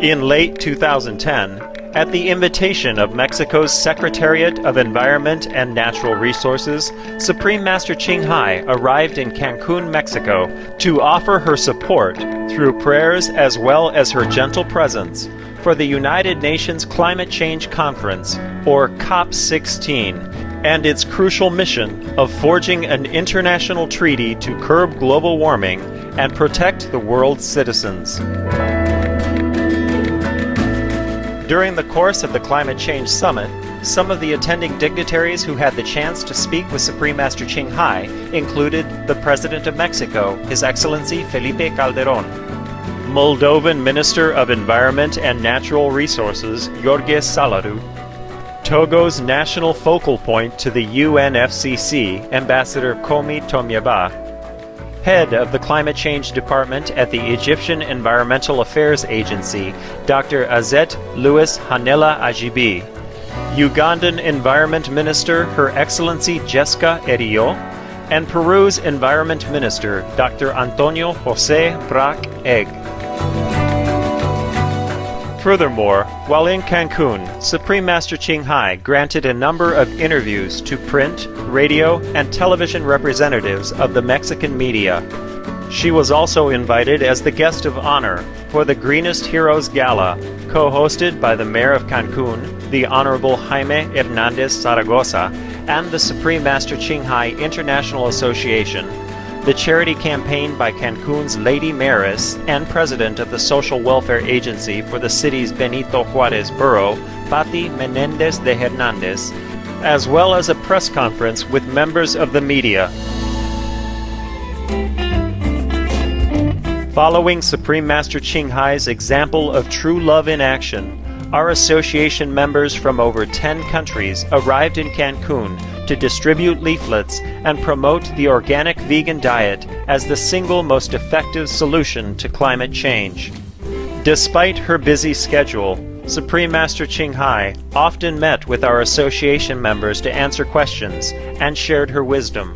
In late 2010, at the invitation of Mexico's Secretariat of Environment and Natural Resources, Supreme Master Ching Hai arrived in Cancun, Mexico, to offer her support through prayers as well as her gentle presence for the United Nations Climate Change Conference, or COP16, and its crucial mission of forging an international treaty to curb global warming and protect the world's citizens. During the course of the Climate Change Summit, some of the attending dignitaries who had the chance to speak with Supreme Master Ching Hai included the President of Mexico, His Excellency Felipe Calderón, Moldovan Minister of Environment and Natural Resources, Jorge Salaru, Togo's national focal point to the UNFCCC, Ambassador Komi Tomyaba, Head of the Climate Change Department at the Egyptian Environmental Affairs Agency, Dr. Azet Louis Hanela Ajibi, Ugandan Environment Minister, Her Excellency Jessica Erio, and Peru's Environment Minister, Dr. Antonio Jose Brac Egg. Furthermore, while in Cancun, Supreme Master Ching Hai granted a number of interviews to print, radio, and television representatives of the Mexican media. She was also invited as the guest of honor for the Greenest Heroes Gala, co-hosted by the Mayor of Cancun, the Honorable Jaime Hernandez Zaragoza, and the Supreme Master Ching Hai International Association, the charity campaign by Cancun's Lady Mayoress and President of the Social Welfare Agency for the city's Benito Juarez borough, Pati Menendez de Hernandez, as well as a press conference with members of the media. Following Supreme Master Ching Hai's example of true love in action, our association members from over 10 countries arrived in Cancun to distribute leaflets and promote the organic vegan diet as the single most effective solution to climate change. Despite her busy schedule, Supreme Master Ching Hai often met with our association members to answer questions and shared her wisdom.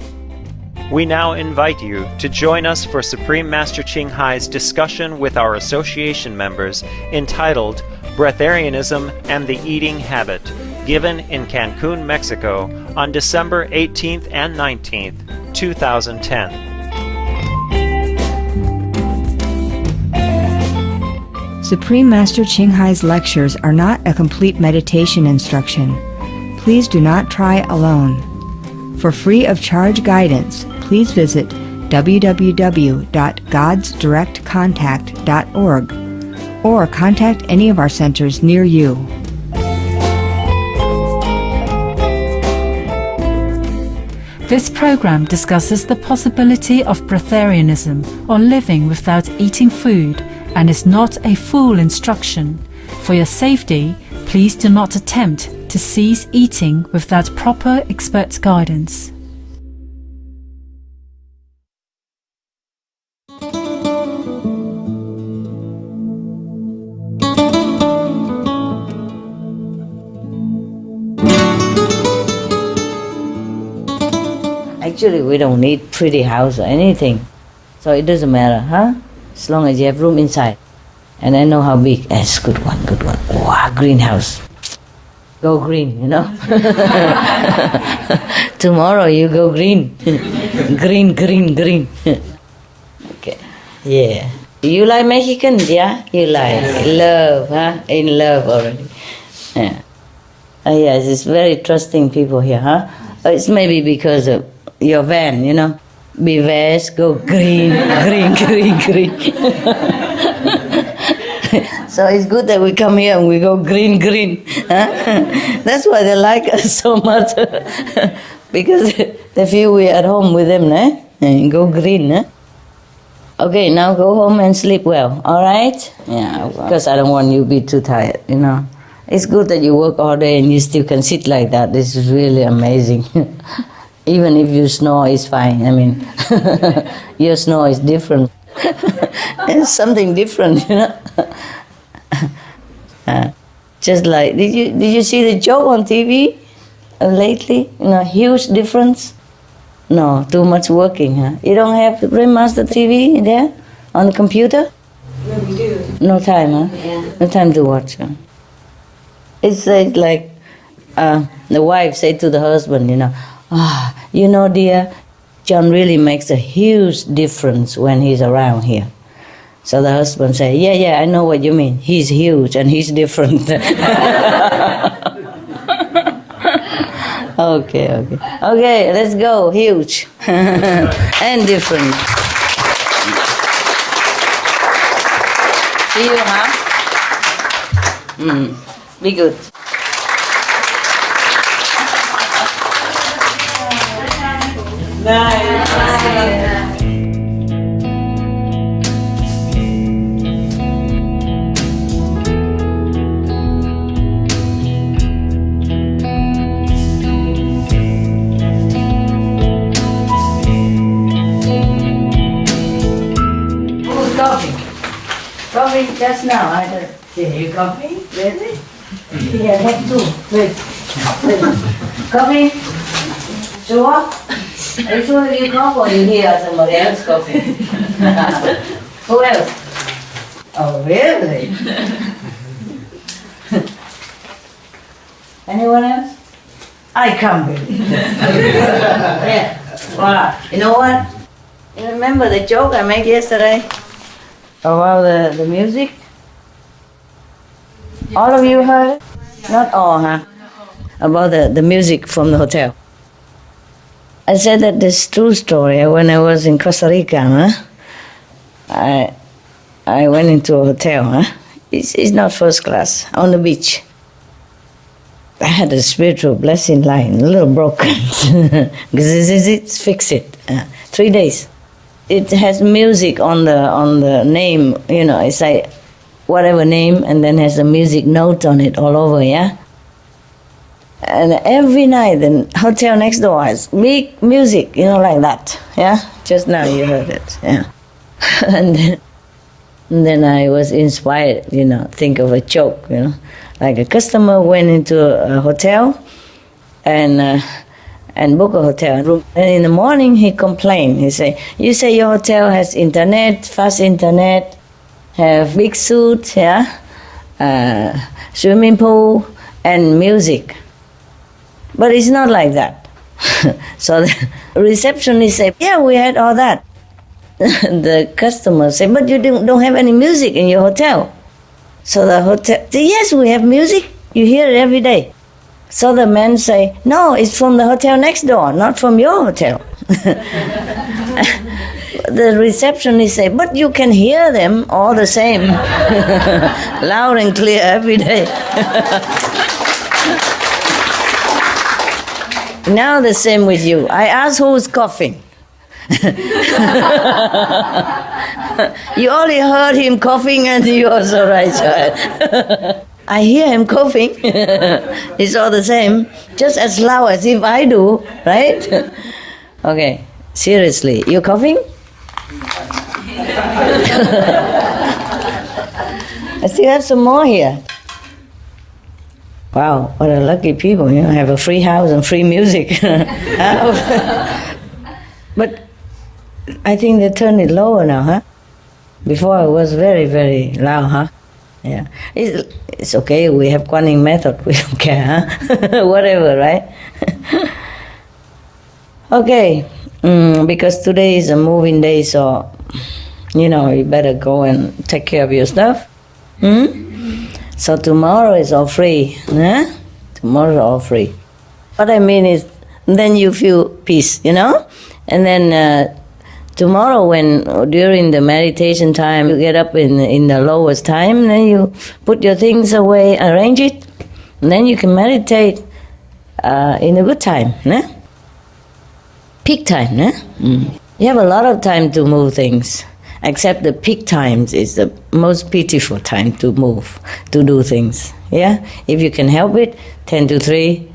We now invite you to join us for Supreme Master Ching Hai's discussion with our association members entitled Breatharianism and the Eating Habit, given in Cancun, Mexico on December 18th and 19th, 2010. Supreme Master Ching Hai's lectures are not a complete meditation instruction. Please do not try alone. For free of charge guidance, please visit www.godsdirectcontact.org or contact any of our centers near you. This program discusses the possibility of breatharianism, or living without eating food, and is not a full instruction. For your safety, please do not attempt to cease eating without proper expert guidance. Actually, we don't need pretty house or anything, so it doesn't matter, huh? As long as you have room inside. And I know how big. That's good one, good one. Wow, greenhouse. Go green, you know. Tomorrow you go green. Green, green, green. Okay, yeah. You like Mexicans, yeah? You like love, huh? In love already. Yeah. Yes, it's very trusting people here, huh? It's maybe because of your van, you know. Be vast, go green, green, green, green. So it's good that we come here and we go green, green. Huh? That's why they like us so much. Because they feel we're at home with them, eh? And go green, eh? Okay, now go home and sleep well, all right? Yeah, because I don't want you to be too tired, you know. It's good that you work all day and you still can sit like that. This is really amazing. Even if you snore, it's fine. I mean, your snore is different. It's something different, you know. Just like, did you see the joke on TV lately? You know, huge difference. No, too much working, huh? You don't have the Brainmaster TV there on the computer? No, we do. No time, huh? Yeah. No time to watch. Huh? It's like the wife said to the husband, you know, dear, John really makes a huge difference when he's around here. So the husband said, yeah, I know what you mean. He's huge and he's different. Okay, let's go. Huge and different. See you, huh? Be good. Coffee just now. I just give you coffee. Really? Yeah, have two. Wait. Coffee? Sure? Are you sure you coffee or you hear somebody else coffee? Who else? Oh, really? Anyone else? I come with you. Yeah. Wow. You know what? You remember the joke I made yesterday? About the music? All of you heard? Not all, huh? About the music from the hotel. I said that this true story. When I was in Costa Rica, I went into a hotel. It's not first class, on the beach. I had a spiritual blessing line, a little broken. It's fix it. 3 days. It has music on the name, it's like whatever name, and then has a music note on it all over, yeah? And every night, the hotel next door has big music, like that, yeah? Just now you heard it, yeah. And then I was inspired, think of a joke, Like a customer went into a hotel and book a hotel room. And in the morning he complained. He said, you say your hotel has internet, fast internet, have big suite, yeah, swimming pool and music. But it's not like that. So the receptionist said, yeah, we had all that. The customer said, but you don't have any music in your hotel. So the hotel said, yes, we have music. You hear it every day. So the man say, no, it's from the hotel next door, not from your hotel. The receptionist say, but you can hear them all the same, loud and clear every day. Now the same with you. I asked who's coughing. You only heard him coughing and you also right, child. I hear him coughing. It's all the same, just as loud as if I do, right? Okay, seriously, you coughing? I still have some more here. Wow, what a lucky people, have a free house and free music. But I think they turned it lower now, huh? Before it was very, very loud, huh? Yeah. It's okay, we have Guanyin method, we don't care, huh? Whatever, right? Okay, because today is a moving day, so, you better go and take care of your stuff. So tomorrow is all free, huh? Tomorrow is all free. What I mean is, then you feel peace, And then tomorrow, when during the meditation time you get up in the lowest time, then you put your things away, arrange it, and then you can meditate in a good time, peak time. You have a lot of time to move things, except the peak times is the most pitiful time to move, to do things. Yeah, if you can help it, 10 to 3,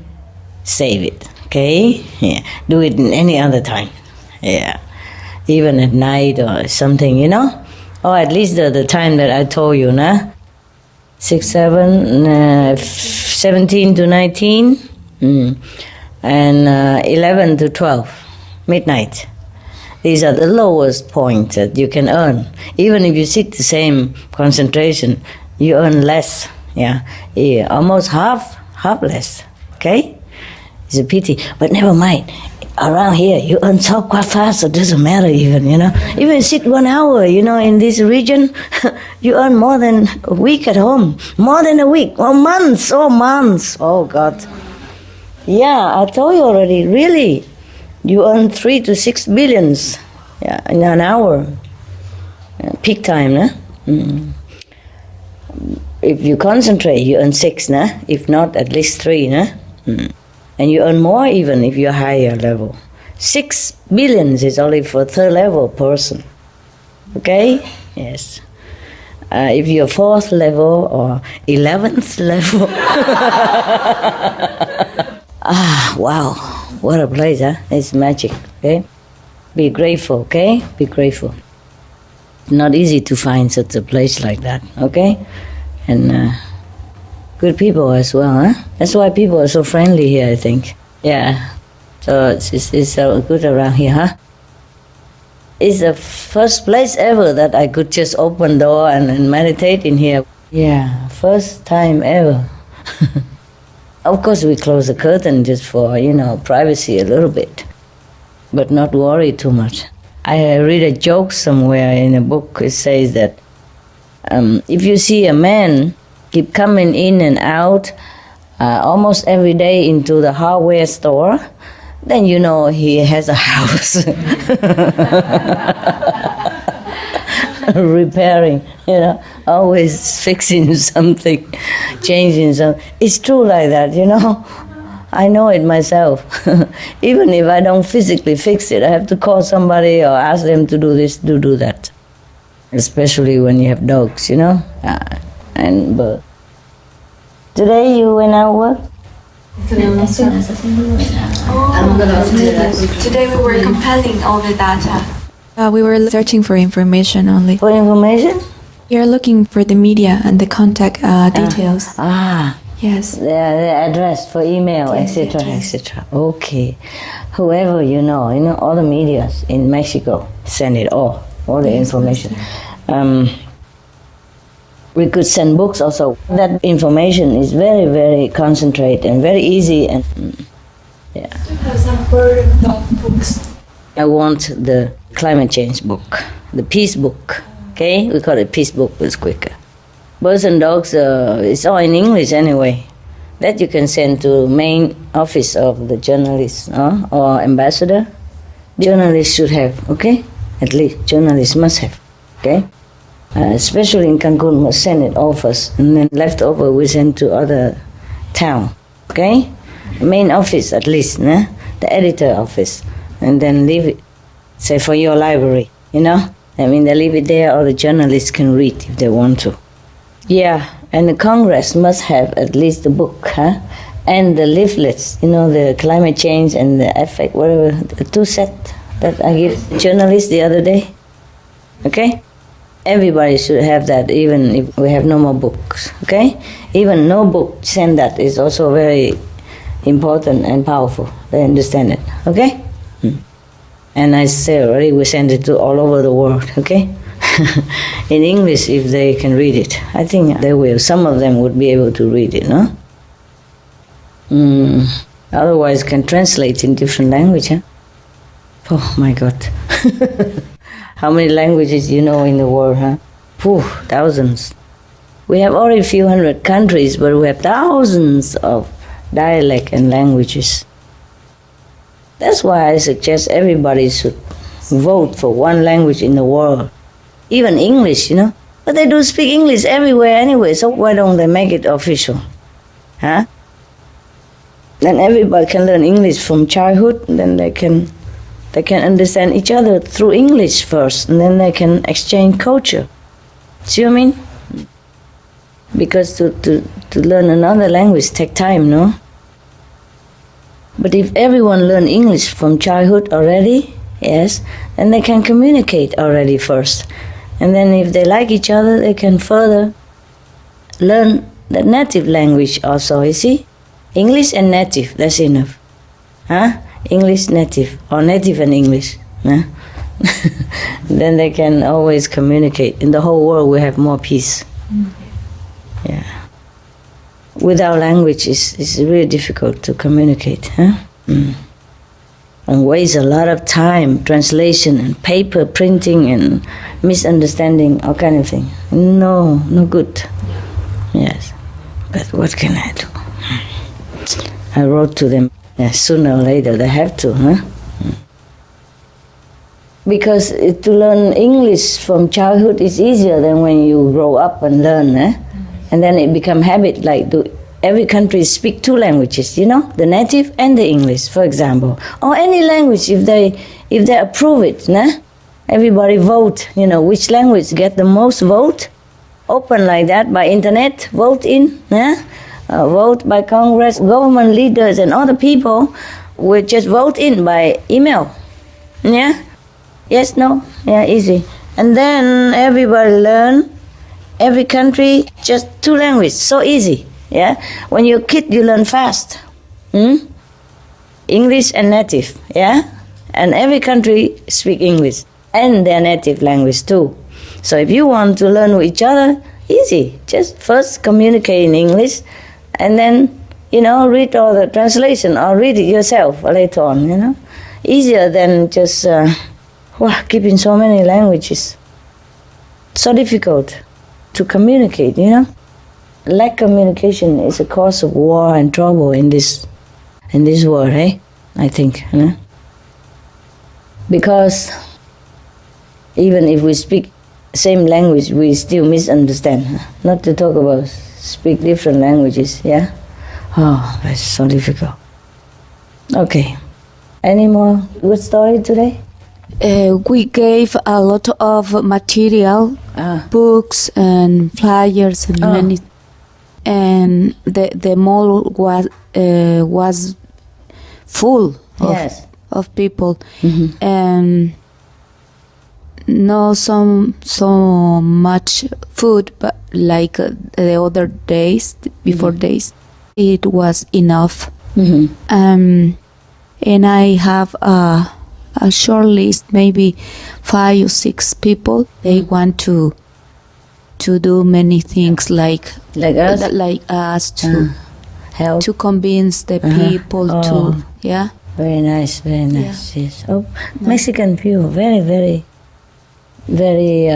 save it. Okay, yeah, do it in any other time. Yeah. Even at night or something, or at least the time that I told you, 17 to 19, and 11 to 12, midnight. These are the lowest points that you can earn. Even if you sit the same concentration, you earn less. Yeah, almost half less. Okay, it's a pity, but never mind. Around here, you earn so quite fast. It doesn't matter even. Even sit 1 hour. In this region, you earn more than a week at home. More than a week, or months. Oh God. Yeah, I told you already. Really, you earn 3 to 6 billions. Yeah, in an hour. Peak time, nah? If you concentrate, you earn 6, nah? If not, at least 3, nah? And you earn more even if you're higher level. 6 billions is only for third level person. Okay? Yes. If you're 4th level or 11th level. Wow. What a place, huh? It's magic, okay? Be grateful, okay? Be grateful. Not easy to find such a place like that, okay? And good people as well, huh? That's why people are so friendly here, I think. Yeah. So it's so good around here, huh? It's the first place ever that I could just open door and meditate in here. Yeah, first time ever. Of course, we close the curtain just for, privacy a little bit, but not worry too much. I read a joke somewhere in a book. It says that if you see a man keep coming in and out almost every day into the hardware store, then you know he has a house. Repairing, always fixing something, changing something. It's true like that, I know it myself. Even if I don't physically fix it, I have to call somebody or ask them to do this, to do that. Especially when you have dogs, and birds. Today you went out work? Today we were compiling all the data. We were searching for information only. For information? We are looking for the media and the contact details. Yes. The address for email, etc., etc. Okay. Whoever all the medias in Mexico, send it all the information. We could send books also. That information is very, very concentrated and very easy. And yeah. Have some further books. I want the climate change book, the peace book. Okay, we call it peace book. It's quicker. Birds and dogs, it's all in English anyway. That you can send to main office of the journalist or ambassador. Journalists should have, okay? At least journalists must have, okay? Especially in Cancun, must send it all first, and then leftover we send to other town, okay? Main office at least, the editor office, and then leave it, say for your library, I mean, they leave it there, or the journalists can read if they want to. Yeah, and the Congress must have at least the book, and the leaflets, the climate change and the effect, whatever, the 2 set that I give journalists the other day. Okay? Everybody should have that, even if we have no more books. Okay? Even no book, send that is also very important and powerful. They understand it. Okay? And I say already, we send it to all over the world. Okay? In English, if they can read it. I think they will. Some of them would be able to read it, no? Otherwise, can translate in different language, huh? Oh, my God. How many languages you know in the world, huh? Thousands. We have only a few hundred countries, but we have thousands of dialects and languages. That's why I suggest everybody should vote for one language in the world. Even English, But they do speak English everywhere anyway, so why don't they make it official? Huh? Then everybody can learn English from childhood, and then they can understand each other through English first, and then they can exchange culture. See what I mean? Because to learn another language takes time, no? But if everyone learn English from childhood already, yes, then they can communicate already first. And then if they like each other, they can further learn the native language also, you see? English and native, that's enough. English native, or native and English. then they can always communicate. In the whole world, we have more peace. Yeah. Without language, it's really difficult to communicate. Huh? And waste a lot of time, translation and paper printing and misunderstanding, all kind of thing. No good. Yes. But what can I do? I wrote to them. Yeah, sooner or later they have to, huh? Because to learn English from childhood is easier than when you grow up and learn, and then it become habit. Like every country speak two languages, the native and the English, for example, or any language if they approve it, everybody vote. Which language get the most vote? Open like that by internet, vote in, vote by Congress, government leaders, and other people will just vote in by email. Yeah. Yes, no, yeah, easy. And then everybody learn, every country, just two languages, so easy, yeah? When you're a kid, you learn fast. English and native, yeah? And every country speak English, and their native language too. So if you want to learn with each other, easy. Just first communicate in English, and then, read all the translation, or read it yourself later on, Easier than just... keeping so many languages. So difficult to communicate, Lack of communication is a cause of war and trouble in this world, I think, Because even if we speak same language, we still misunderstand. Not to talk about speak different languages, yeah? Oh, that's so difficult. Okay. Any more good story today? We gave a lot of material, books and flyers and many, and the mall was full of people, and not so much food, but like the other days before days, it was enough. And I have a short list, maybe 5 or 6 people. They want to do many things like us to help, to convince the people to Very nice, yes. Oh, Mexican people, very, very, very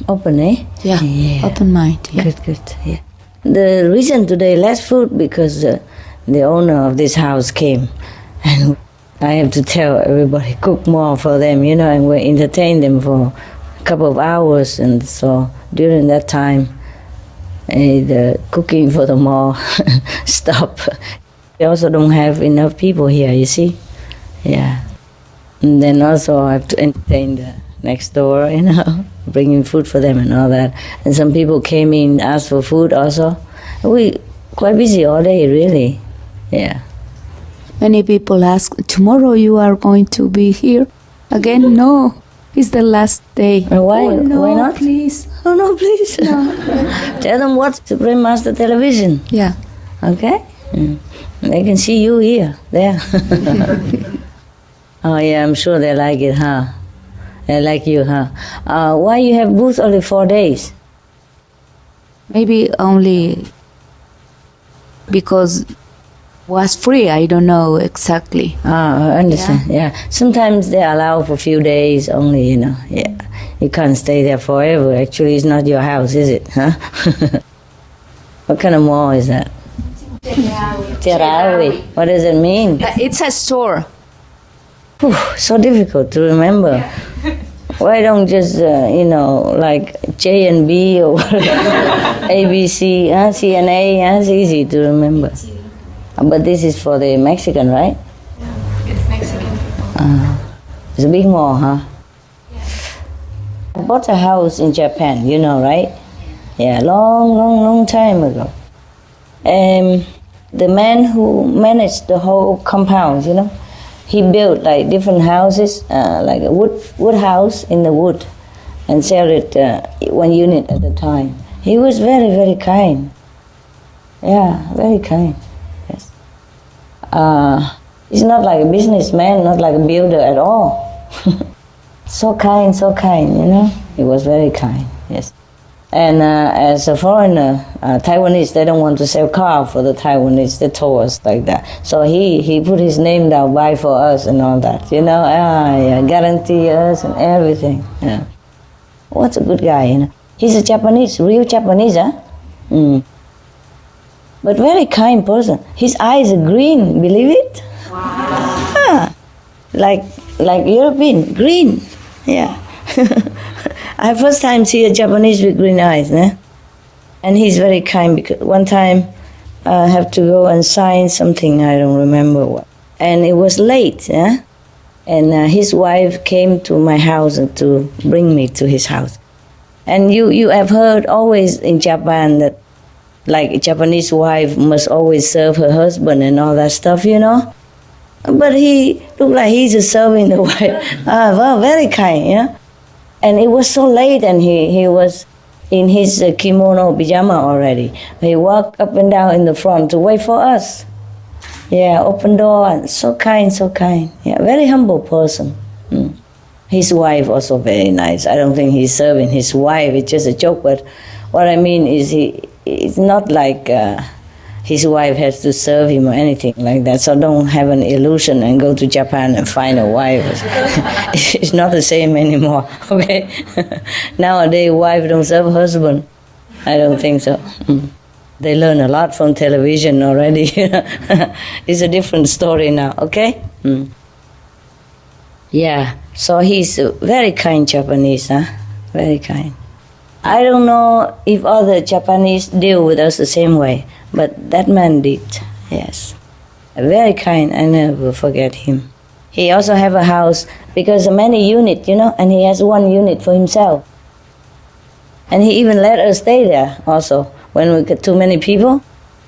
open, Yeah, open mind. Yeah. Good, yeah. The reason today less food because the owner of this house came, and I have to tell everybody, cook more for them, and we entertain them for a couple of hours. And so during that time, the cooking for the mall stop. We also don't have enough people here, you see? Yeah. And then also I have to entertain the next door, bringing food for them and all that. And some people came in, asked for food also. We quite busy all day, really. Yeah. Many people ask, tomorrow you are going to be here again? No, it's the last day. Why? Oh, no, why not? Please. Oh, no, please. No. Tell them what's Supreme Master Television. Yeah. Okay? They can see you here, there. Oh, yeah, I'm sure they like it, huh? They like you, huh? Why you have booth only 4 days? Maybe only because was free. I don't know exactly. I understand. Yeah. Sometimes they allow for a few days only, Yeah. You can't stay there forever. Actually, it's not your house, is it? Huh? What kind of mall is that? Terawi. What does it mean? It's a store. Whew, so difficult to remember. Why don't just, like J and B or ABC, CNA, it's easy to remember. But this is for the Mexican, right? Yeah, it's Mexican people. It's a big mall, huh? I bought a house in Japan, right? Yeah, long time ago. The man who managed the whole compound, he built like different houses, like a wood house in the wood, and sell it 1 unit at a time. He was very, very kind. Yeah, very kind. Yes. He's not like a businessman, not like a builder at all. So kind, He was very kind, yes. And as a foreigner, Taiwanese, they don't want to sell car for the Taiwanese. They told us like that. So he put his name down, buy for us and all that, guarantee us and everything. Yeah. What a good guy, He's a Japanese, real Japanese, huh? But very kind person. His eyes are green, believe it? Wow. Like European, green. Yeah. I first time see a Japanese with green eyes, and he's very kind because one time I have to go and sign something, I don't remember what, and it was late, and his wife came to my house to bring me to his house. And you have heard always in Japan that like a Japanese wife must always serve her husband and all that stuff, But he looked like he's just serving the wife. Well, very kind, And it was so late, and he was in his kimono pajama already. He walked up and down in the front to wait for us. Yeah, open door, and so kind. Yeah, very humble person. His wife also very nice. I don't think he's serving his wife. It's just a joke, but what I mean is it's not like his wife has to serve him or anything like that. So don't have an illusion and go to Japan and find a wife. It's not the same anymore, okay? Nowadays, wife don't serve husband. I don't think so. They learn a lot from television already. It's a different story now, okay? Yeah, so he's a very kind Japanese, Very kind. I don't know if other Japanese deal with us the same way, but that man did, yes. Very kind, I never forget him. He also have a house, because many units, and he has one unit for himself. And he even let us stay there also. When we got too many people,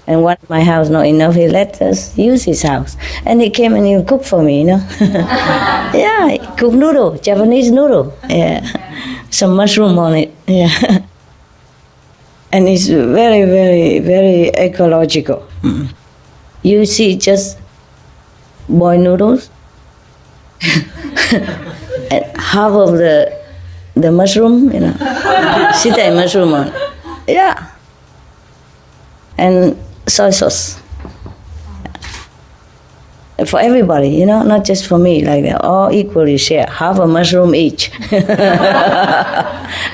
and one my house not enough, he let us use his house. And he came and he cooked for me, Yeah, he cooked noodle, Japanese noodle, yeah. Some mushroom on it, yeah. And it's very, very, very ecological. You see just boiled noodles, and half of the mushroom, sitae mushroom on it. Yeah. And soy sauce. For everybody, not just for me, like that, all equally share, half a mushroom each.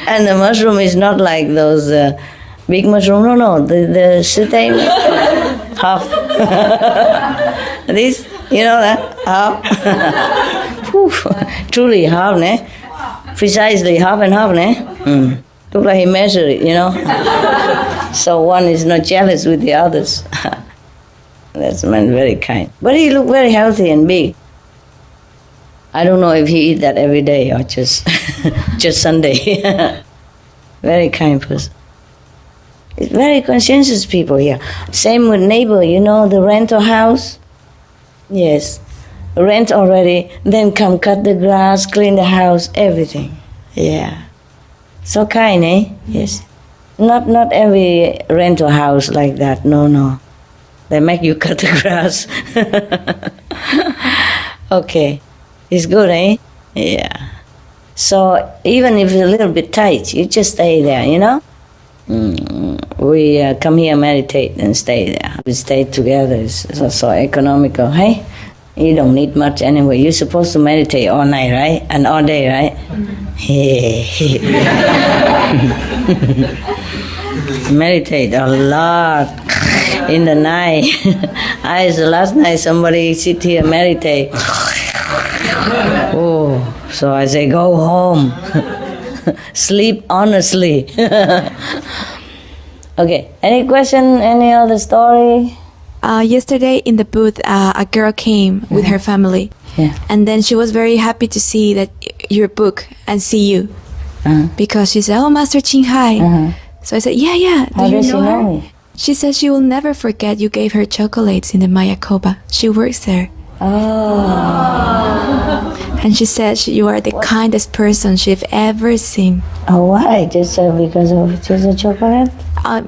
And the mushroom is not like those big mushroom, no, the sitae, half. This, that, half. Truly half, precisely half and half, Look like he measured it, So one is not jealous with the others. That's man very kind. But he looked very healthy and big. I don't know if he eat that every day or just Sunday. Very kind person. It's very conscientious people here. Same with neighbor, the rental house. Yes, rent already, then come cut the grass, clean the house, everything. Yeah. So kind, Yes. Not every rental house like that, no. They make you cut the grass. Okay. It's good, Yeah. So even if it's a little bit tight, you just stay there, We come here, meditate, and stay there. We stay together. It's so economical, hey? You don't need much anyway. You're supposed to meditate all night, right? And all day, right? Meditate a lot in the night. Last night somebody sit here meditate. Oh, so I say go home. Sleep honestly. Okay, any question, any other story? Yesterday in the booth, a girl came with her family. Yeah. And then she was very happy to see that your book and see you. Because she said, "Oh, Master Ching Hai." So I said, yeah. How does she know me? She said she will never forget you gave her chocolates in the Mayakoba. She works there. Oh. And she said you are the kindest person she've ever seen. Oh, why? Just because of just a chocolate?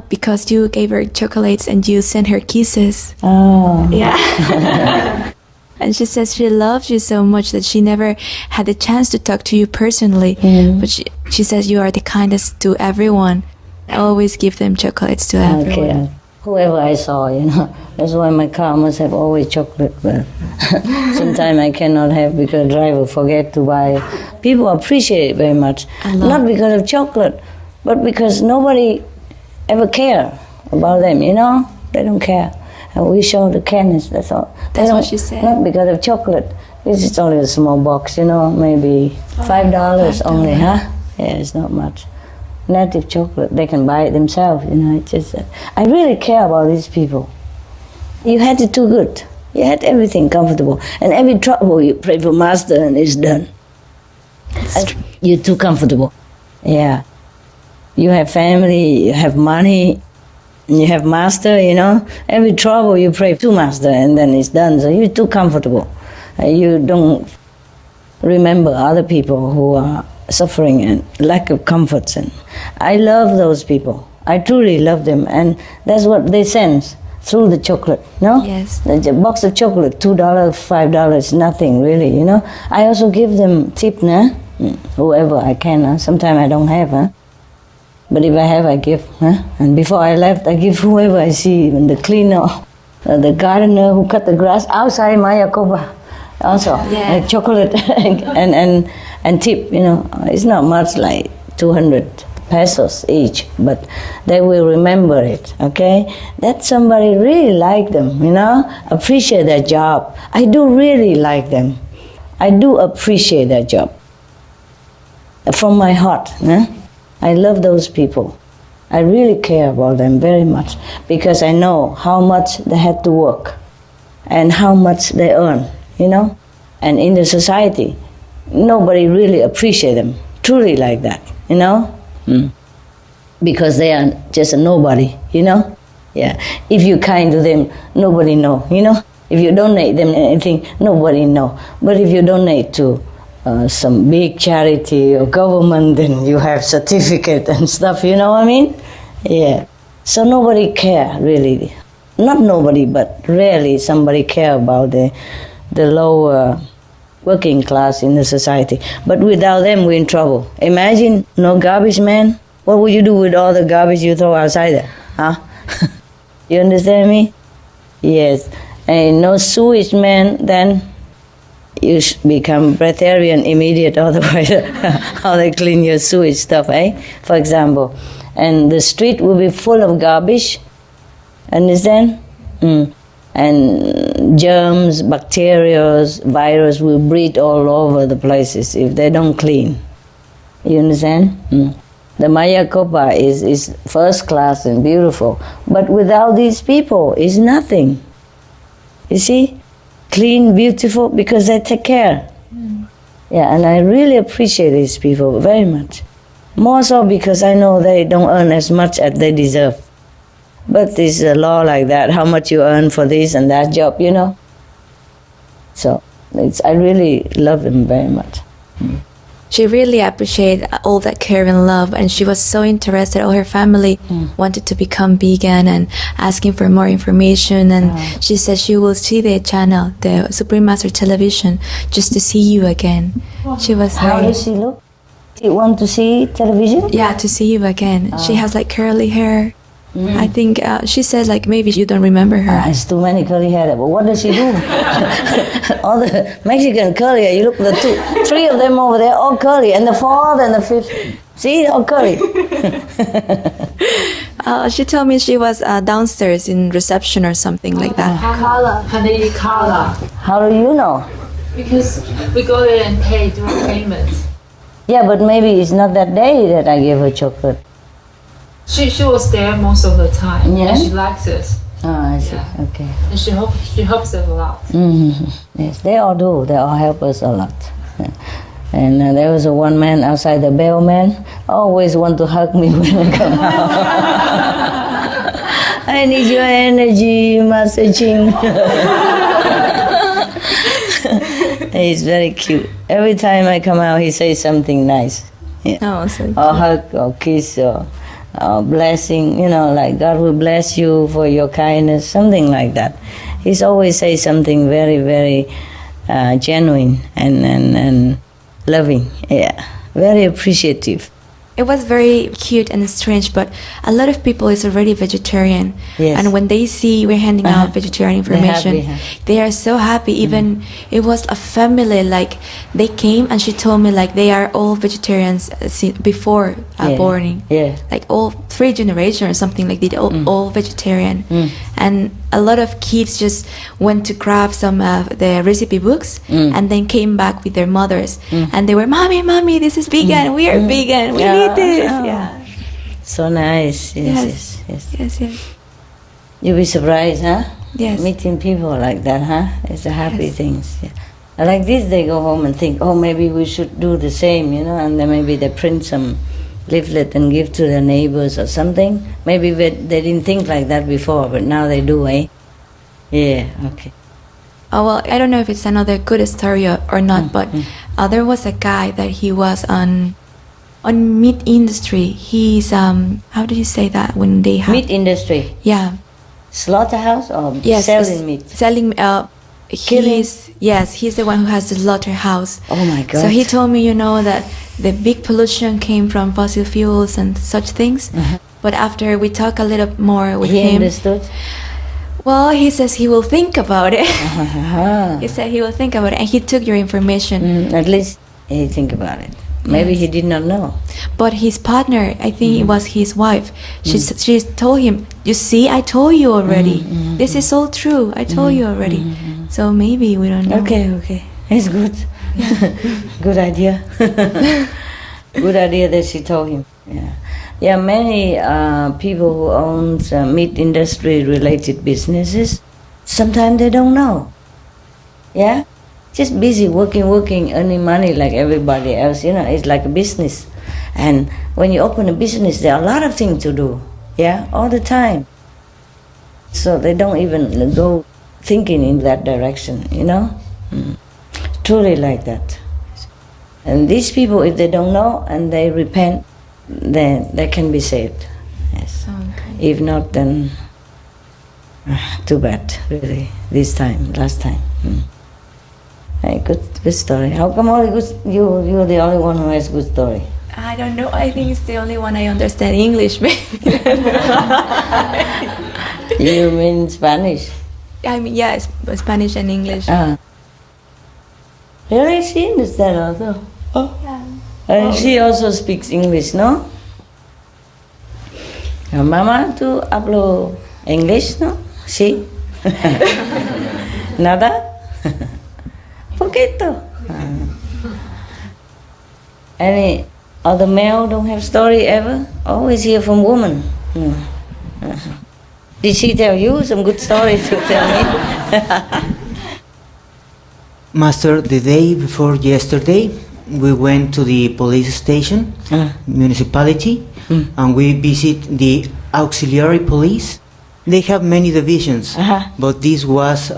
Because you gave her chocolates and you sent her kisses. Oh. Yeah. And she says she loves you so much that she never had the chance to talk to you personally. But she says you are the kindest to everyone. I always give them chocolates to everyone. Okay. Whoever I saw, That's why my car must have always chocolate. But sometimes I cannot have because driver forget to buy. People appreciate it very much. Not because of chocolate, but because nobody ever care about them, They don't care. And we show the kindness, that's all. That's what she said. Not because of chocolate. This is only a small box, maybe $5 only, huh? Yeah, it's not much. Native chocolate, they can buy it themselves, It's just, I really care about these people. You had it too good. You had everything comfortable. And every trouble you pray for Master and it's done. You're too comfortable. Yeah. You have family, you have money, you have Master, Every trouble you pray to Master and then it's done. So you're too comfortable. You don't remember other people who are suffering and lack of comforts. And I love those people. I truly love them. And that's what they sense through the chocolate, no? Yes. The box of chocolate, $2, $5, nothing really, I also give them tip, whoever I can. Sometimes I don't have, but if I have, I give. And before I left, I give whoever I see, even the cleaner, the gardener who cut the grass outside Maya Koba. Also, chocolate and tip, It's not much, like 200 pesos each, but they will remember it, okay? That somebody really like them, appreciate their job. I do really like them. I do appreciate their job. From my heart, I love those people. I really care about them very much because I know how much they had to work and how much they earn, And in the society, nobody really appreciate them, truly like that, Because they are just a nobody, Yeah. If you're kind to them, nobody know, If you donate them anything, nobody know. But if you donate to some big charity or government, then you have certificate and stuff, you know what I mean? Yeah. So nobody care, really. Not nobody, but rarely somebody care about the lower working class in the society. But without them, we're in trouble. Imagine no garbage man. What would you do with all the garbage you throw outside there? Huh? You understand me? Yes. And no sewage man, then you become breatharian immediate, otherwise how they clean your sewage stuff, for example. And the street will be full of garbage, understand? And germs, bacteria, virus will breed all over the places if they don't clean. You understand? The Maya Copa is first class and beautiful, but without these people, it's nothing. You see? Clean, beautiful, because they take care. Yeah, and I really appreciate these people very much. More so because I know they don't earn as much as they deserve. But there's a law like that, how much you earn for this and that job, So I really love them very much. She really appreciated all that care and love, and she was so interested. All her family wanted to become vegan and asking for more information. And she said she will see the channel, the Supreme Master Television, just to see you again. She was How does she look? Do you want to see television? Yeah, to see you again. She has like curly hair. I think she said like maybe you don't remember her. It's too many curly hair. But what does she do? All the Mexican curly hair. You look at the three of them over there, all curly, and the fourth and the fifth. See, all curly. She told me she was downstairs in reception or something like that. Carla. Her name is Carla. How do you know? Because we go there and pay, do a payment. Yeah, but maybe it's not that day that I gave her chocolate. She was there most of the time. Yeah? And she likes us. I see. Yeah. Okay. And she helps us a lot. Yes, they all do. They all help us a lot. And there was one man outside, the bellman, always want to hug me when I come out. I need your energy, Master Ching. He's very cute. Every time I come out, he says something nice. Yeah. Oh, so Or hug, or kiss, or blessing, like God will bless you for your kindness, something like that. He's always say something very, very genuine and loving. Yeah, very appreciative. It was very cute and strange, but a lot of people is already vegetarian. Yes. And when they see we're handing out vegetarian information, they are so happy. Even it was a family, like they came and she told me like they are all vegetarians before born. Yeah. Like all 3 generations or something like that, all vegetarian. And a lot of kids just went to grab some of the recipe books and then came back with their mothers. And they were, Mommy, this is vegan. We are vegan. We need this. Yeah. So nice. Yes. You'll be surprised, huh? Yes. Meeting people like that, huh? It's a happy thing. Yeah. Like this, they go home and think, oh, maybe we should do the same, and then maybe they print some leaflet and give to their neighbors or something. Maybe they didn't think like that before, but now they do, eh? Yeah, okay. Oh, well, I don't know if it's another good story or not, but there was a guy that he was on meat industry. He's, how do you say that when they have... Meat industry? Yeah. Slaughterhouse or Yes, selling meat? Selling, Killing? he's the one who has the slaughterhouse. Oh my God. So he told me, that the big pollution came from fossil fuels and such things. But after we talk a little more with He him... understood? Well, he says he will think about it. He said he will think about it, and he took your information. At least he think about it. Maybe he did not know. But his partner, I think it was his wife, she told him, you see, I told you already. This is all true. I told you already. So maybe we don't know. Okay. It's good. Good idea. Good idea that she told him. Yeah, many people who own meat industry related businesses, sometimes they don't know. Yeah? Just busy working, earning money like everybody else. It's like a business. And when you open a business, there are a lot of things to do. Yeah, all the time. So they don't even go thinking in that direction, Truly like that. And these people, if they don't know and they repent, then they can be saved. Yes. Okay. If not, then too bad, really. Last time. Hey, good story. How come you're the only one who has good story? I don't know. I think it's the only one I understand English. You mean Spanish? I mean, yeah, it's Spanish and English. Really? She understands also? Oh. Yeah. And she also speaks English, no? Your mama too hablo English, no? Sí. Nada? Poquito. Any other male don't have story ever? Always hear from woman. Did she tell you some good stories to tell me? Master, the day before yesterday, we went to the police station, municipality, and we visit the auxiliary police. They have many divisions, but this was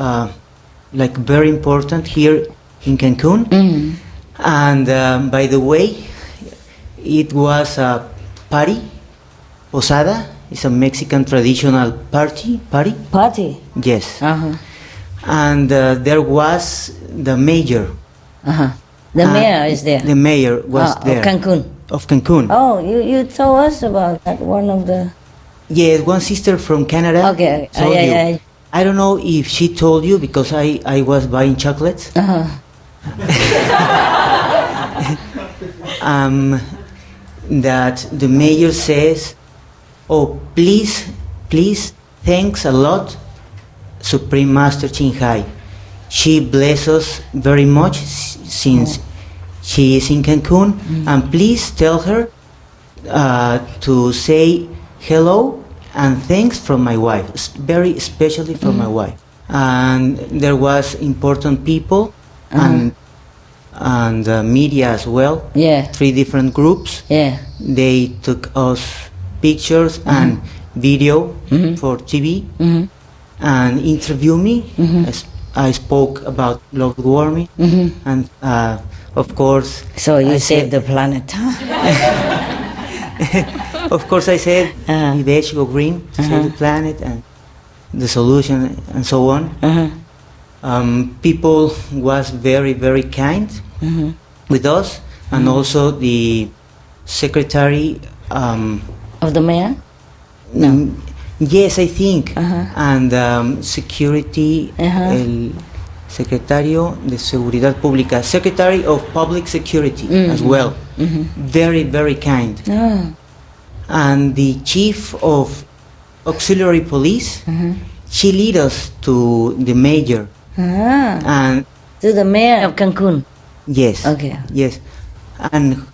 very important here in Cancun. And by the way, it was a party, posada. It's a Mexican traditional party. Party? Yes. And there was the mayor. The mayor is there? The mayor was there. Of Cancun? Of Cancun. Oh, you told us about that, one of the... Yes, one sister from Canada. Okay. Told you. I don't know if she told you because I was buying chocolates. That the mayor says, oh, please, thanks a lot, Supreme Master Ching Hai. She blesses us very much since she is in Cancun, and please tell her to say hello and thanks from my wife, very especially from my wife. And there was important people and media as well. Yeah. 3 different groups. Yeah. They took us pictures and video for TV and interviewed me. I spoke about global warming and of course. So you saved the planet, huh? Of course, I said, "Village go green, save the planet," and the solution and so on. People was very, very kind with us, and also the secretary Of the mayor? yes, I think, and security, el secretario de seguridad pública, secretary of public security as well, very, very kind. And the chief of auxiliary police, she lead us to the mayor. And To the mayor of Cancun. yes, Okay. yes, and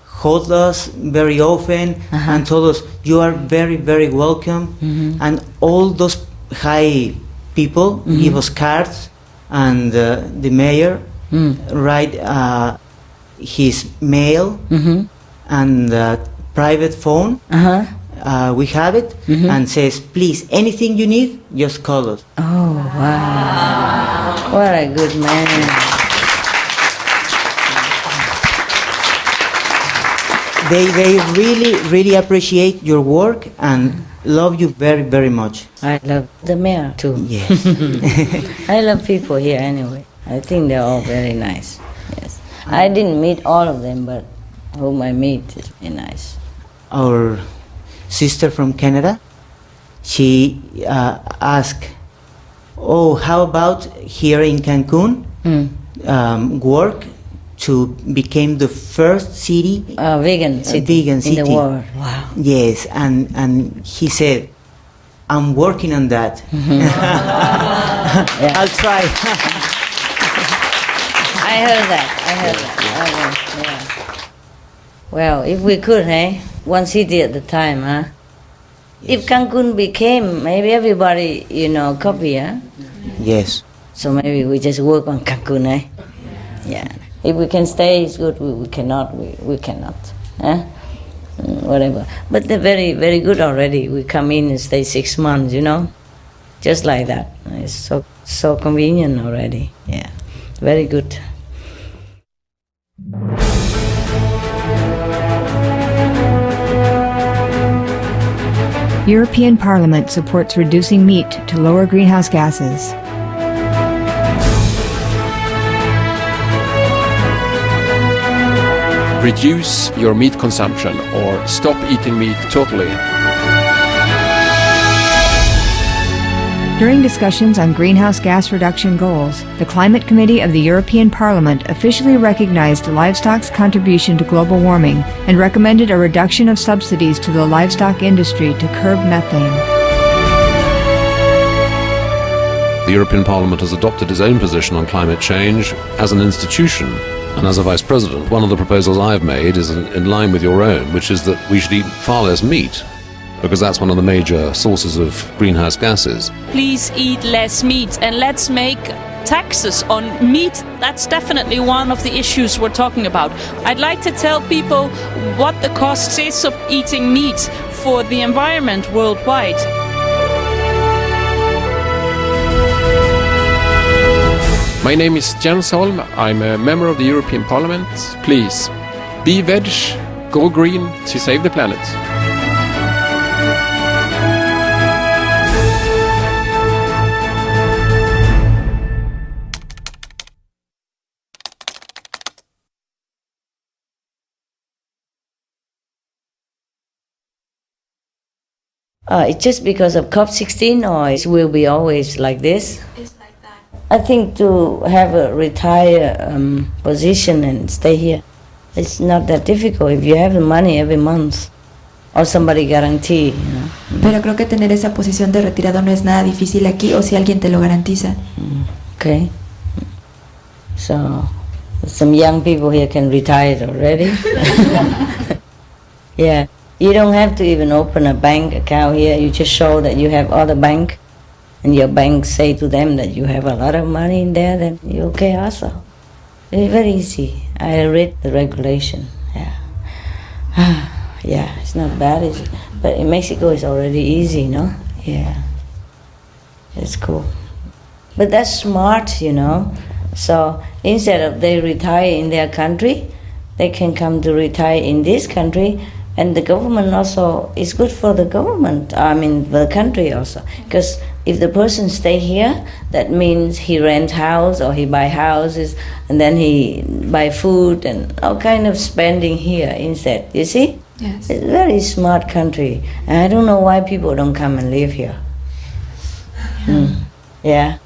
hold us very often and told us you are very, very welcome. And all those high people give us cards, and the mayor write his mail and private phone. We have it, and says, please, anything you need, just call us. Oh, wow. What a good man. They really, really appreciate your work and love you very, very much. I love the mayor too. Yes. I love people here anyway. I think they're all very nice. Yes. I didn't meet all of them, but whom I meet is very nice. Our sister from Canada, she asked, oh, how about here in Cancun, work to become the first city, Vegan city, vegan city in the world. Wow. Yes, and he said, I'm working on that. I'll try. I heard that. Yeah. Well, if we could, one city at a time, huh? If Cancun became, maybe everybody, copy, huh? Yes. So maybe we just work on Cancun, Yeah. If we can stay, it's good. We cannot, we cannot. Whatever. But they're very, very good already. We come in and stay 6 months, just like that. It's so convenient already. Yeah, very good. European Parliament supports reducing meat to lower greenhouse gases. Reduce your meat consumption or stop eating meat totally. During discussions on greenhouse gas reduction goals, the Climate Committee of the European Parliament officially recognized livestock's contribution to global warming and recommended a reduction of subsidies to the livestock industry to curb methane. The European Parliament has adopted its own position on climate change as an institution. And as a Vice President, one of the proposals I've made is in line with your own, which is that we should eat far less meat, because that's one of the major sources of greenhouse gases. Please eat less meat, and let's make taxes on meat. That's definitely one of the issues we're talking about. I'd like to tell people what the cost is of eating meat for the environment worldwide. My name is Jens Holm. I'm a member of the European Parliament. Please, be veg, go green to save the planet. It's just because of COP16, or it will be always like this? It's like that. I think to have a retired position and stay here, it's not that difficult if you have the money every month or somebody guarantee, Pero creo que tener esa posición de retirado no es nada difícil aquí, o si alguien te lo garantiza. Okay. So some young people here can retire already. Yeah. You don't have to even open a bank account here. You just show that you have other bank, and your bank say to them that you have a lot of money in there, then you're okay also. It's very easy. I read the regulation. Yeah. Yeah, it's not bad, is it? But in Mexico it's already easy, no? Yeah. It's cool. But that's smart, So instead of they retire in their country, they can come to retire in this country And the government also is good for the government, I mean the country also. Because if the person stay here, that means he rent house or he buy houses and then he buy food and all kind of spending here instead, you see? Yes. It's a very smart country. And I don't know why people don't come and live here. Yeah.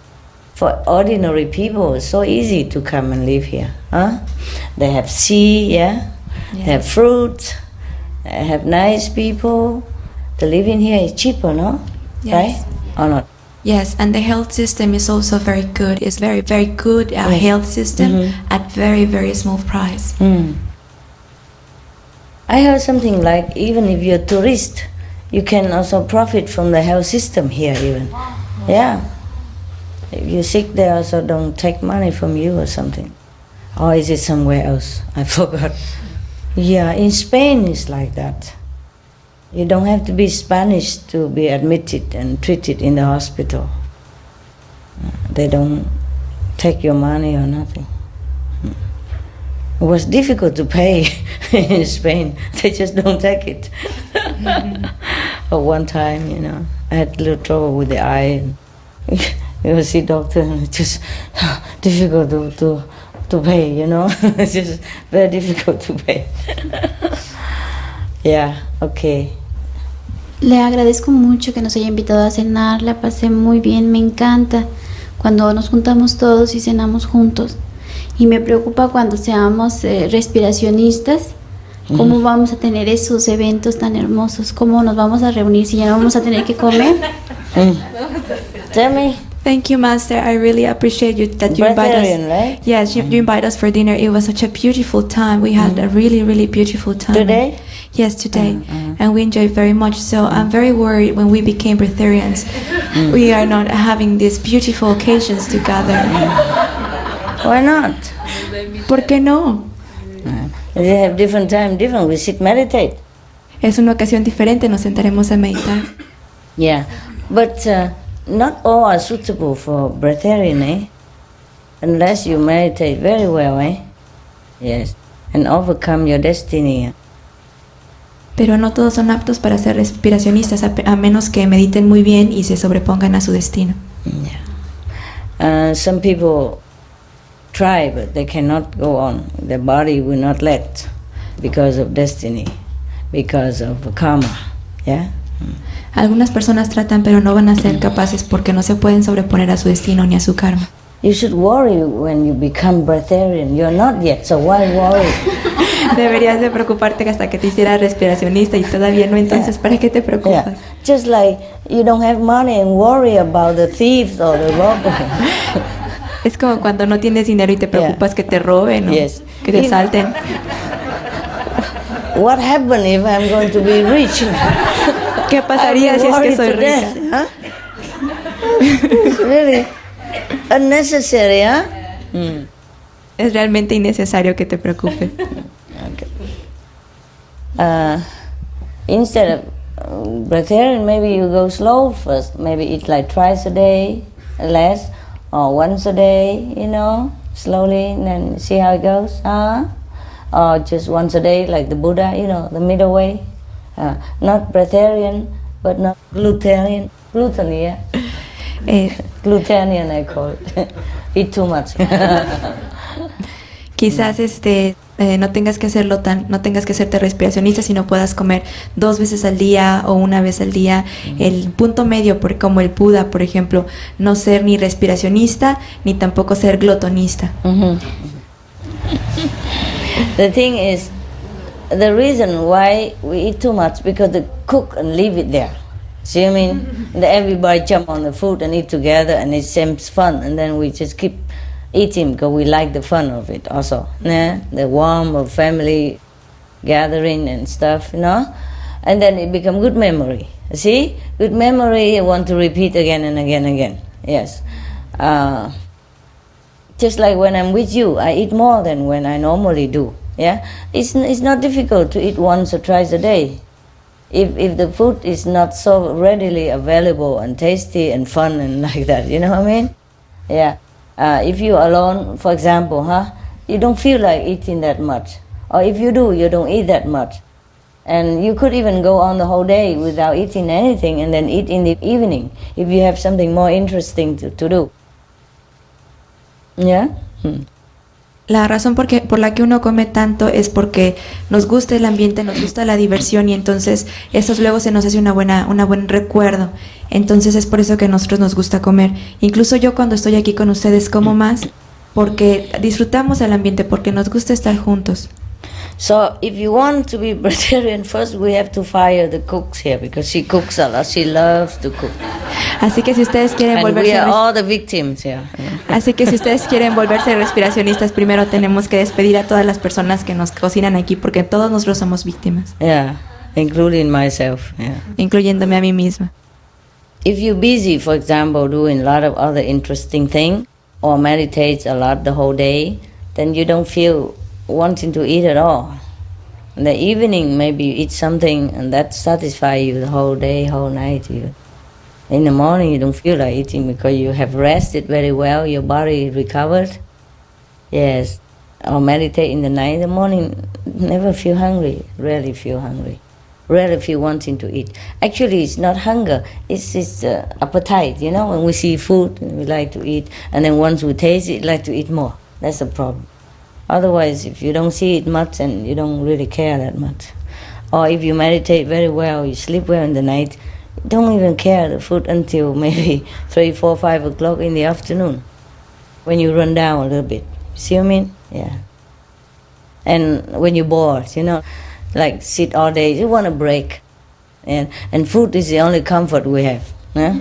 For ordinary people, it's so easy to come and live here. Huh? They have sea, yeah? They have fruit. Have nice people. The living here is cheaper, no? Yes. Right? Or not? Yes, and the health system is also very good. It's very, very good health system at very, very small price. I heard something like even if you're a tourist, you can also profit from the health system here even. Yeah. If you're sick, they also don't take money from you or something. Or is it somewhere else? I forgot. Yeah, in Spain it's like that. You don't have to be Spanish to be admitted and treated in the hospital. They don't take your money or nothing. It was difficult to pay in Spain. They just don't take it. But one time, you know, I had a little trouble with the eye. And you see doctor and it's just difficult to pay, you know. It's just very difficult to pay. Yeah, okay. Le agradezco mucho que nos haya invitado a cenar, la pasé muy bien, me encanta cuando nos juntamos todos y cenamos juntos. Y me preocupa cuando seamos respiracionistas, cómo vamos a tener esos eventos tan hermosos, cómo nos vamos a reunir si ya no vamos a tener que comer. Tell me. Thank you, Master. I really appreciate you that you invite us. Right? Yes, you invite us for dinner. It was such a beautiful time. We had a really, really beautiful time. Today? Yes, today. And we enjoyed very much. So I'm very worried when we became breatharians. We are not having these beautiful occasions together. Why not? ¿Por qué no? They have different time, different. We sit meditate. Es una ocasión diferente. Nos sentaremos a meditar. Yeah, but not all are suitable for breatharian, eh? Unless you meditate very well, eh? Yes, and overcome your destiny. Pero no todos son aptos para ser respiracionistas, a menos que mediten muy bien y se sobrepongan a su destino. Yeah. Some people try, but they cannot go on. Their body will not let because of destiny, because of karma. Yeah. Algunas personas tratan, pero no van a ser capaces porque no se pueden sobreponer a su destino ni a su karma. You should worry when you become breatharian. You're not yet, so why worry? Deberías de preocuparte hasta que te hicieras respiracionista y todavía no, entonces ¿para qué te preocupas? Yeah. Just like you don't have money and worry about the thieves or the robber. Es como cuando no tienes dinero y te preocupas que te roben o que te asalten. What happened if I'm going to be rich? ¿Qué pasaría si es que soy rica? It's really unnecessary, huh? Es realmente innecesario que te preocupes. Instead of breatharian, maybe you go slow first. Maybe eat like twice a day, less, or once a day, you know, slowly, and then see how it goes. Or just once a day, like the Buddha, you know, the middle way. Not breatharian, but not glutarian. Gluten, yeah. Glutarian, I call it. Eat too much. Quizás no tengas que hacerte respiracionista, sino puedas comer 2 veces al día o 1 vez al día. El punto medio, como el Buda, por ejemplo, no ser ni respiracionista ni tampoco ser glotonista. The thing is, the reason why we eat too much because they cook and leave it there. See what I mean? Everybody jump on the food and eat together, and it seems fun, and then we just keep eating because we like the fun of it also. Yeah? The warmth of family gathering and stuff, you know? And then it become good memory. See? Good memory you want to repeat again and again and again. Yes. Just like when I'm with you, I eat more than when I normally do. Yeah? It's not difficult to eat once or twice a day. If the food is not so readily available and tasty and fun and like that, you know what I mean? Yeah. If you're alone, for example, you don't feel like eating that much. Or if you do, you don't eat that much. And you could even go on the whole day without eating anything and then eat in the evening if you have something more interesting to do. Yeah? La razón por la que uno come tanto es porque nos gusta el ambiente, nos gusta la diversión y entonces eso luego se nos hace una buen recuerdo. Entonces es por eso que a nosotros nos gusta comer. Incluso yo cuando estoy aquí con ustedes como más porque disfrutamos el ambiente, porque nos gusta estar juntos. So if you want to be vegetarian, first we have to fire the cooks here because she cooks a lot. She loves to cook. Así que si ustedes quieren And we volverse are all the victims here. Así que si ustedes quieren volverse respiracionistas, primero tenemos que despedir a todas las personas que nos cocinan aquí porque todos nosotros somos víctimas. Yeah, including myself. Yeah. Incluyéndome a mí misma. If you're busy, for example, doing a lot of other interesting things or meditate a lot the whole day, then you don't feel wanting to eat at all. In the evening, maybe you eat something and that satisfies you the whole day, whole night. In the morning, you don't feel like eating because you have rested very well, your body recovered. Yes. Or meditate in the night. In the morning, never feel hungry, rarely feel hungry. Rarely feel wanting to eat. Actually, it's not hunger, it's appetite. You know, when we see food, we like to eat. And then once we taste it, we like to eat more. That's the problem. Otherwise, if you don't see it much and you don't really care that much, or if you meditate very well, you sleep well in the night, you don't even care the food until maybe 3, 4, 5 o'clock in the afternoon, when you run down a little bit. See what I mean? Yeah. And when you're bored, you know, like sit all day, you want a break. And food is the only comfort we have. Huh?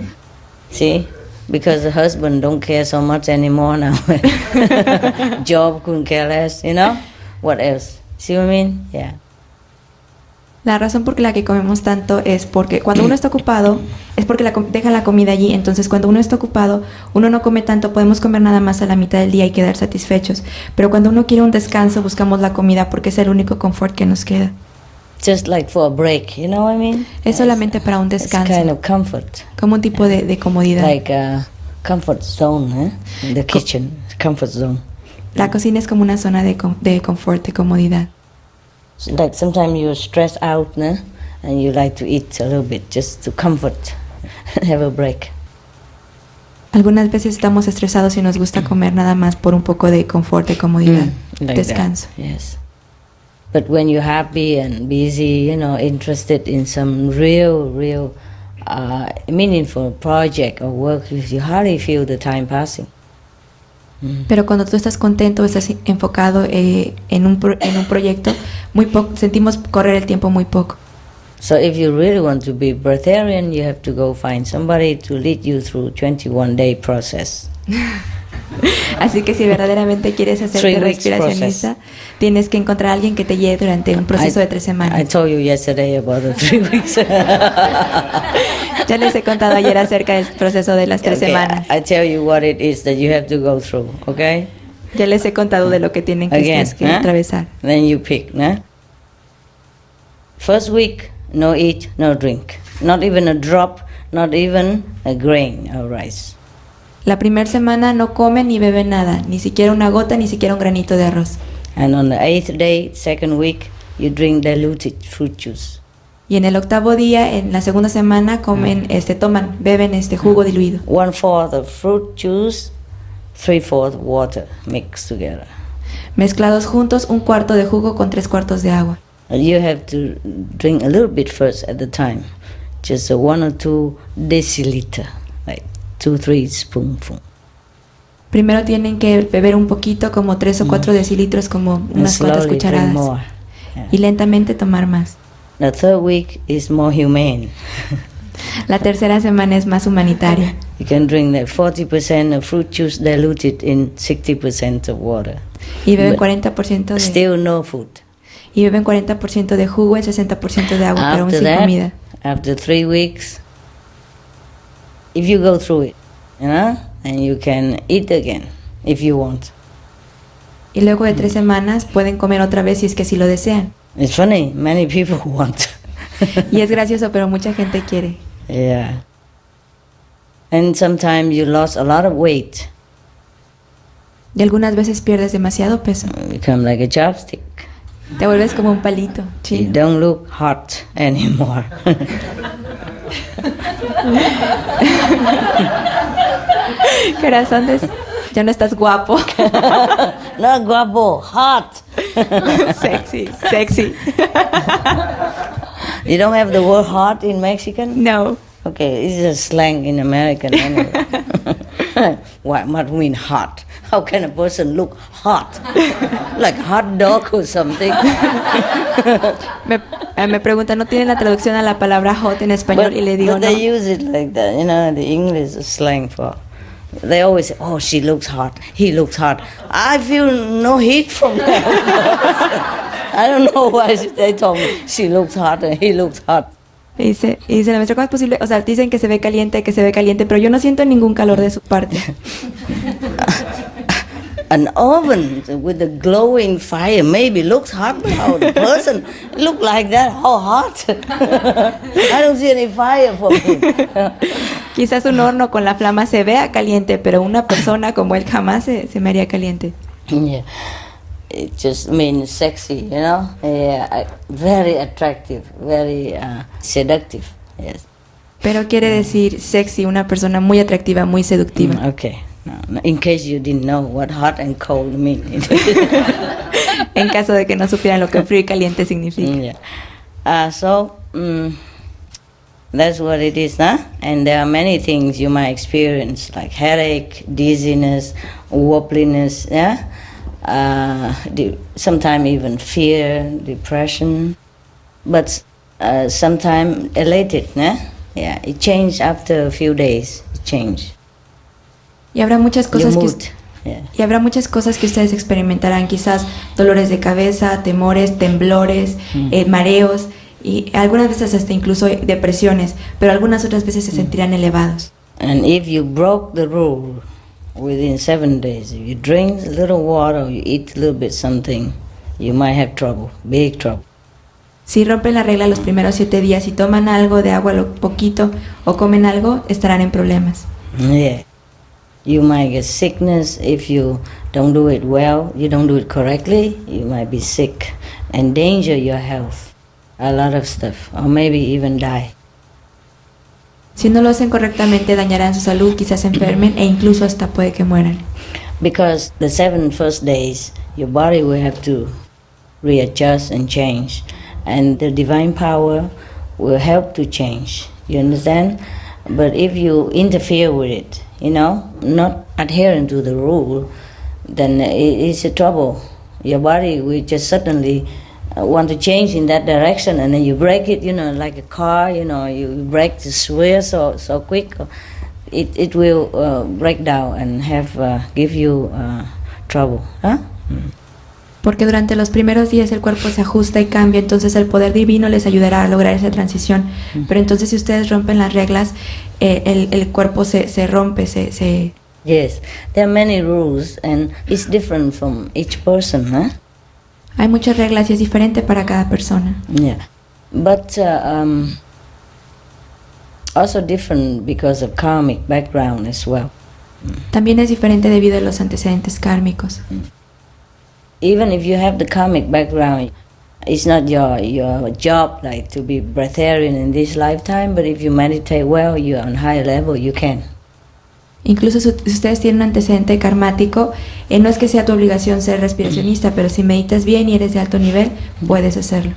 See? Because the husband don't care so much anymore now. Job couldn't care less, you know? What else? See what I mean? Yeah. La razón por la que comemos tanto es porque cuando uno está ocupado, es porque deja la comida allí. Entonces cuando uno está ocupado, uno no come tanto, podemos comer nada más a la mitad del día y quedar satisfechos. Pero cuando uno quiere un descanso, buscamos la comida porque es el único confort que nos queda. Just like for a break, you know what I mean? Es solamente para un descanso. It's kind of comfort. Como un tipo de comodidad. Like a comfort zone, in the kitchen, comfort zone. La cocina es como una zona de confort, de comodidad. So like sometimes you're stressed out, and you like to eat a little bit just to comfort, have a break. Algunas veces estamos estresados y nos gusta comer nada más por un poco de confort, de comodidad, like descanso. That, yes. But when you're happy and busy, you know, interested in some real meaningful project or work, you hardly feel the time passing. Pero cuando tú estás contento, estás enfocado en un proyecto, sentimos correr el tiempo muy poco. So if you really want to be breatharian, you have to go find somebody to lead you through 21-day process. Así que si verdaderamente quieres hacerte respiracionista, tienes que encontrar a alguien que te guíe durante un proceso de 3 semanas. I told you yesterday about the 3 weeks. Ya les he contado ayer acerca del proceso de las 3 semanas. I tell you what it is that you have to go through, okay? Ya les he contado de lo que tienen que atravesar. Then you pick, First week, no eat, no drink. Not even a drop, not even a grain of rice. La primera semana no comen ni beben nada, ni siquiera una gota, ni siquiera un granito de arroz. And on the 8th day, second week, you drink diluted fruit juice. Y en el 8º día, en la segunda semana, beben jugo diluido. 1/4 of fruit juice, 3/4 water mixed together. Mezclados juntos, 1/4 de jugo con 3/4 de agua. And you have to drink a little bit first at the time, just 1 or 2 deciliter, like 2-3 spoonful. Primero tienen que beber un poquito, como 3 o 4 decilitros, como unas cuantas cucharadas. Yeah. Y lentamente tomar más. The third week is more humane. La tercera semana es más humanitaria. You can drink like 40% of fruit juice diluted in 60% of water. Y beben 40% de... Still no food. Y beben 40% de jugo y 60% de agua, pero aún sin comida. After 3 weeks, if you go through it, and you can eat again if you want. Y luego de 3 semanas pueden comer otra vez si es que así lo desean. It's funny, many people want. Y es gracioso, pero mucha gente quiere. Yeah. And sometimes you lost a lot of weight. Y algunas veces pierdes demasiado peso. You become like a chopstick. Te vuelves como un palito You chino. don't look hot anymore. Corazones, ya no estás guapo. Not guapo, hot. Sexy, sexy. You don't have the word hot in Mexican? No. Okay, it's a slang in American anyway. What mean hot? How can a person look hot? Like hot dog or something? Me preguntan, ¿no tienen la traducción a la palabra hot en español? Y le digo, but no. they use it like that, you know, the English is slang for. They always say, oh, she looks hot, he looks hot. I feel no heat from that. I don't know why they told me she looks hot and he looks hot. Y dice la maestra, ¿cómo es posible? O sea, dicen que se ve caliente, pero yo no siento ningún calor de su parte. An oven with a glowing fire maybe looks hot, but how the person look like that, how hot? I don't see any fire for him. Quizás un horno con la flama se vea caliente, pero una persona como él jamás se me haría caliente. Yeah. It just means sexy, you know, very attractive, very seductive, yes. Pero quiere decir sexy, una persona muy atractiva, muy seductiva. Okay. No, in case you didn't know what hot and cold mean. En caso de que no supieran lo que frío y caliente significa. Yeah. That's what it is, huh? And there are many things you might experience, like headache, dizziness, wobbliness, yeah? Sometimes even fear, depression, but sometimes elated, yeah? It changed after a few days, it changed. Y habrá muchas cosas Your que mood, yeah. y habrá muchas cosas que ustedes experimentarán, quizás dolores de cabeza, temores, temblores, mareos y algunas veces hasta incluso depresiones, pero algunas otras veces se sentirán elevados. And if you broke the rule within 7 days, if you drink a little water or you eat a little bit something, you might have trouble, big trouble. Si rompen la regla los primeros 7 días y toman algo de agua lo poquito o comen algo, estarán en problemas. Yeah. You might get sickness if you don't do it well, you don't do it correctly, you might be sick, endanger your health, a lot of stuff, or maybe even die. Si no lo hacen correctamente, dañarán su salud, quizás se enfermen e incluso hasta puede que mueran. Because the 7 first days, your body will have to readjust and change, and the divine power will help to change. You understand? But if you interfere with it, you know, not adhering to the rule, then it's a trouble. Your body will just suddenly want to change in that direction, and then you break it, you know, like a car, you know, you break the wheel so quick, it will break down and give you trouble. Huh? Porque durante los primeros días el cuerpo se ajusta y cambia, entonces el poder divino les ayudará a lograr esa transición. Pero entonces si ustedes rompen las reglas, el cuerpo se rompe, Yes, there are many rules and it's different from each person, huh? Hay muchas reglas y es diferente para cada persona. Yeah, but also different because of karmic background as well. También es diferente debido a los antecedentes kármicos. Even if you have the karmic background, it's not your job like to be breatharian in this lifetime, but if you meditate well, you're on higher level, you can. Incluso si ustedes tienen un antecedente karmático, no es que sea tu obligación ser respiracionista, pero si meditas bien y eres de alto nivel, puedes hacerlo.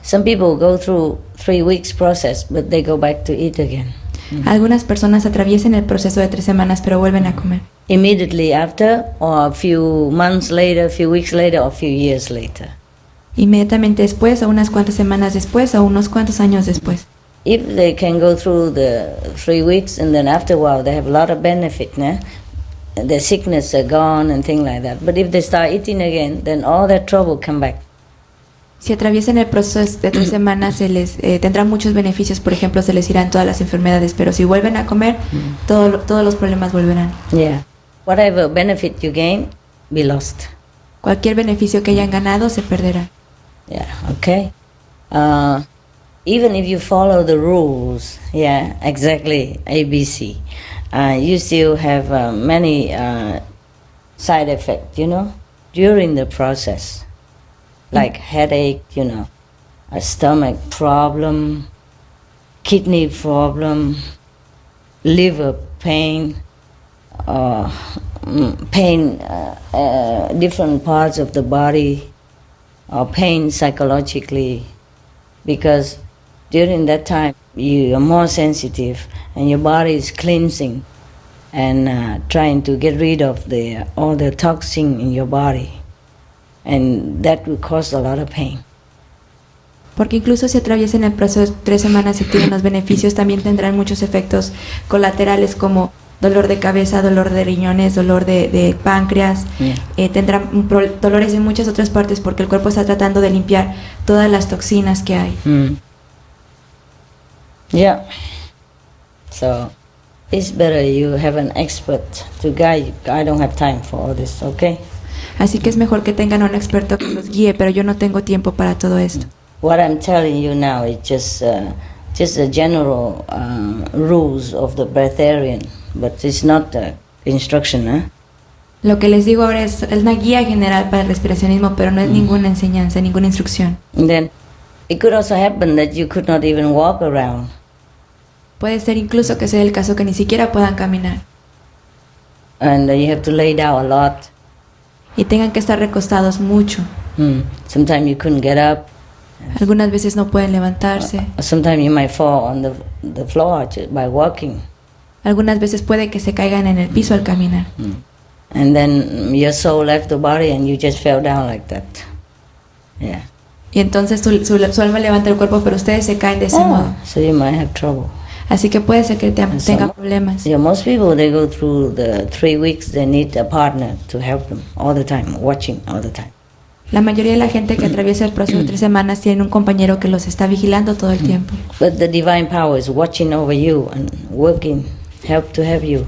Some people go through 3 weeks process, but they go back to eat again. Algunas personas atraviesan el proceso de 3 semanas, pero vuelven a comer. Immediately after, or a few months later, a few weeks later, or a few years later. Inmediatamente después, o unas cuantas semanas después, o unos cuantos años después. If they can go through the 3 weeks and then after a while they have a lot of benefit, the sickness are gone and things like that. But if they start eating again, then all that trouble come back. Si atraviesan el proceso de 3 semanas, se les tendrán muchos beneficios. Por ejemplo, se les irán todas las enfermedades, pero si vuelven a comer, todos los problemas volverán. Yeah. Whatever benefit you gain, be lost. Cualquier beneficio que hayan ganado se perderá. Yeah, okay. Even if you follow the rules, yeah, exactly, ABC, you still have many side effects, you know, during the process. like headache, a stomach problem, kidney problem, liver pain, different parts of the body, or pain psychologically, because during that time you are more sensitive and your body is cleansing and trying to get rid of all the toxin in your body, and that will cause a lot of pain. Porque incluso si atraviesan el proceso de 3 semanas y tienen los beneficios, también tendrán muchos efectos colaterales como dolor de cabeza, dolor de riñones, dolor de páncreas, tendrán dolores en muchas otras partes porque el cuerpo está tratando de limpiar todas las toxinas que hay. Yeah. So it's better you have an expert to guide you. I don't have time for all this, okay? Así que es mejor que tengan un experto que los guíe, pero yo no tengo tiempo para todo esto. What I'm telling you now is just the general rules of the breatharian, but it's not the instruction, huh? Lo que les digo ahora es una guía general para el respiracionismo, pero no es ninguna enseñanza, ninguna instrucción. And then it could also happen that you could not even walk around. Puede ser incluso que sea el caso que ni siquiera puedan caminar. And you have to lay down a lot. Y tengan que estar recostados mucho. Sometimes you couldn't get up. Algunas veces no pueden levantarse. Sometimes you might fall on the floor by walking. Algunas veces puede que se caigan en el piso al caminar. And then your soul left the body and you just fell down like that. Yeah. Y entonces su alma levanta el cuerpo, pero ustedes se caen de ese modo. So you might have trouble. Así que puede ser que tengan problemas. Yeah, most people, they go through the 3 weeks, they need a partner to help them all the time, watching all the time. La mayoría de la gente que atraviesa el proceso de 3 semanas tiene un compañero que los está vigilando todo el tiempo. But the divine power is watching over you and working, help you,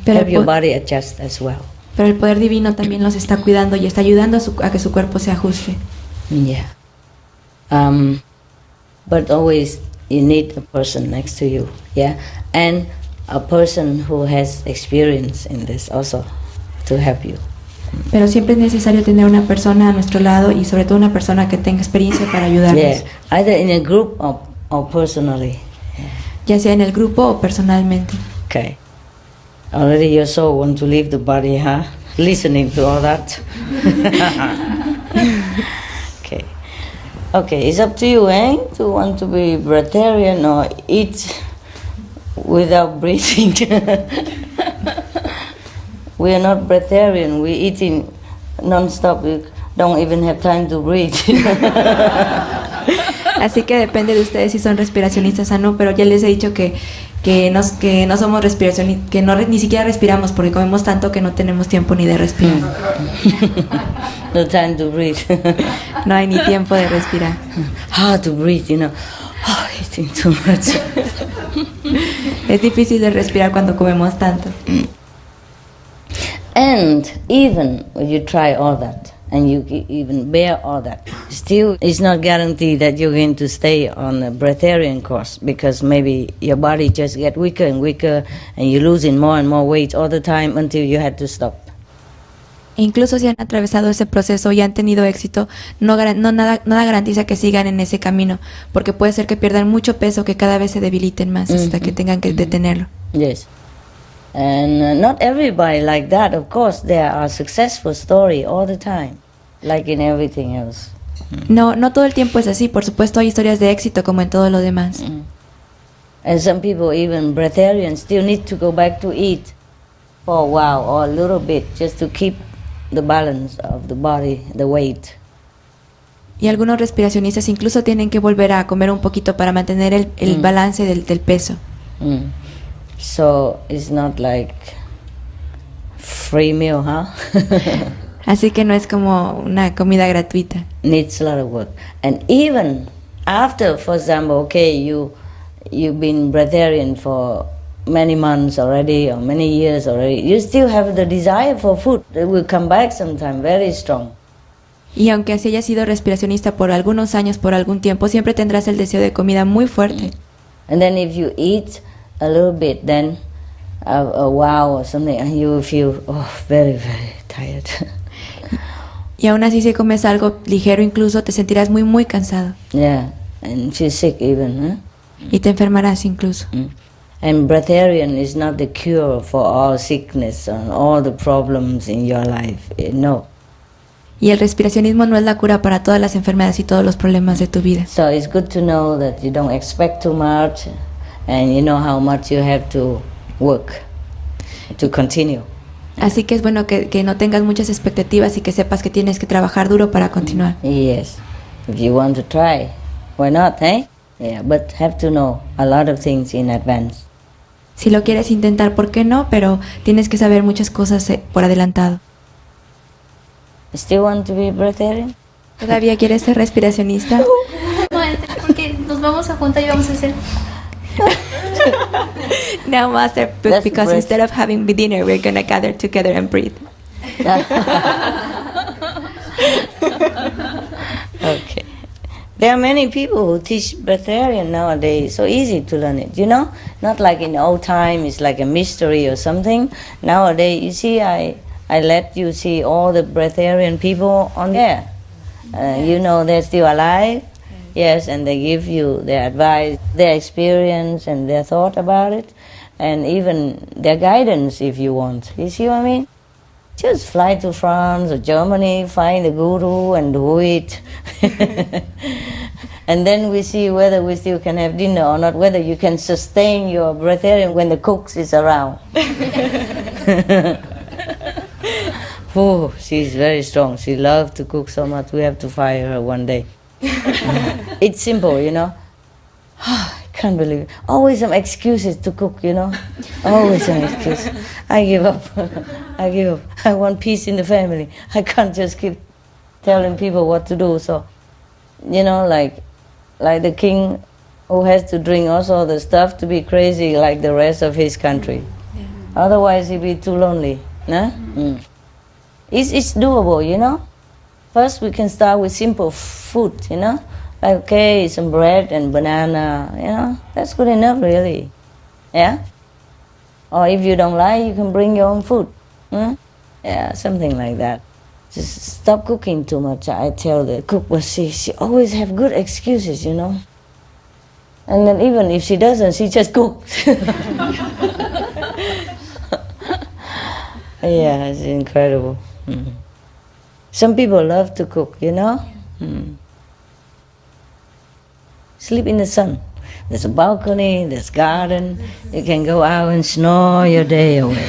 help your body adjust as well. Pero el poder divino también los está cuidando y está ayudando a que su cuerpo se ajuste. Yeah. But always you need a person next to you, yeah, and a person who has experience in this also to help you. Pero siempre es necesario tener una persona a nuestro lado y sobre todo una persona que tenga experiencia para ayudarnos. Yeah, either in a group or personally. Ya sea en el grupo o personalmente. Okay. Already your soul want to leave the body, huh? Listening to all that. Okay. Okay, it's up to you, to want to be breatharian or eat without breathing. We are not breatharian, we're eating non-stop, we don't even have time to breathe. Así que depende de ustedes si son respiracionistas o no, pero ya les he dicho que no somos respiracionistas, que ni siquiera respiramos porque comemos tanto que no tenemos tiempo ni de respirar. No time to breathe. No hay ni tiempo de respirar. Hard to breathe, eating too much. Es difícil de respirar cuando comemos tanto. And even when you try all that, and you even bear all that, still it's not guaranteed that you're going to stay on the breatharian course, because maybe your body just get weaker and weaker and you're losing more and more weight all the time until you had to stop. E incluso si han atravesado ese proceso y han tenido éxito, nada garantiza que sigan en ese camino, porque puede ser que pierdan mucho peso, que cada vez se debiliten más hasta que tengan que detenerlo. Yes. And not everybody like that, of course. There are successful story all the time, like in everything else. No todo el tiempo es así. Por supuesto hay historias de éxito como en todo lo demás. And some people, even breatharians, still need to go back to eat for a while or a little bit, just to keep the balance of the body, the weight. Y algunos respiracionistas incluso tienen que volver a comer un poquito para mantener el balance del peso. So it's not like free meal, huh? Así que no es como una comida gratuita. Needs a lot of work. And even after, for example, okay, you've been breatharian for many months already or many years already, you still have the desire for food. It will come back sometime very strong. Y aunque así hayas sido respiracionista por algunos años, por algún tiempo, siempre tendrás el deseo de comida muy fuerte. And then if you eat a little bit, then a while or something, and you will feel very, very tired. Y aún así si comes algo ligero incluso te sentirás muy muy cansado. Yeah, and feel sick even, Y te enfermarás incluso. And breatharian is not the cure for all sickness and all the problems in your life. No. Y el respiracionismo no es la cura para todas las enfermedades y todos los problemas de tu vida. So it's good to know that you don't expect too much and you know how much you have to work to continue. Así que es bueno que no tengas muchas expectativas y que sepas que tienes que trabajar duro para continuar. Yes. If you want to try, why not, eh? Yeah, but have to know a lot of things in advance. Si lo quieres intentar, ¿por qué no? Pero tienes que saber muchas cosas por adelantado. Still want to be breatharian? ¿Todavía quieres ser respiracionista? Maestra, porque nos vamos a juntar y vamos a hacer... No, Master, That's because breath. instead of having dinner, we're going to gather together and breathe. Okay. There are many people who teach breatharian nowadays. So easy to learn it, you know? Not like in the old time, it's like a mystery or something. Nowadays, you see, I let you see all the breatharian people on there. You know they're still alive. Yes, and they give you their advice, their experience and their thought about it. And even their guidance if you want. You see what I mean? Just fly to France or Germany, find a guru and do it. And then we see whether we still can have dinner or not, whether you can sustain your breatharian when the cooks is around. Oh, she's very strong. She loves to cook so much. We have to fire her one day. It's simple, you know. I can't believe it. Always some excuses to cook, you know. Always some excuse. I give up. I give up. I want peace in the family. I can't just keep telling people what to do. So, you know, like the king who has to drink also the stuff to be crazy like the rest of his country. Yeah. Otherwise he'd be too lonely. Nah? It's doable, you know. First we can start with simple food, you know. Like, okay, some bread and banana, you know. That's good enough, really. Yeah? Or if you don't like, you can bring your own food. Yeah, something like that. Just stop cooking too much, I tell the cook. But she always have good excuses, you know. And then even if she doesn't, she just cooks. Yeah, it's incredible. Some people love to cook, you know. Sleep in the sun. There's a balcony, there's garden. You can go out and snore your day away.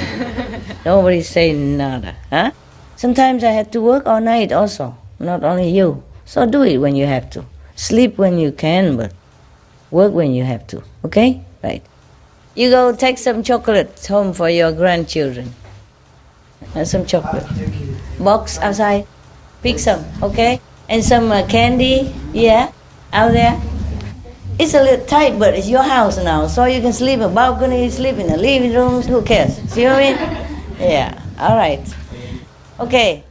Nobody say nada, huh? Sometimes I had to work all night also, not only you. So do it when you have to. Sleep when you can, but work when you have to, okay? Right. You go take some chocolate home for your grandchildren. And some chocolate. Box outside. Pick some, okay? And some candy, yeah, out there. It's a little tight, but it's your house now, so you can sleep in a balcony, sleep in the living room, who cares? See what I mean? Yeah, all right. Okay,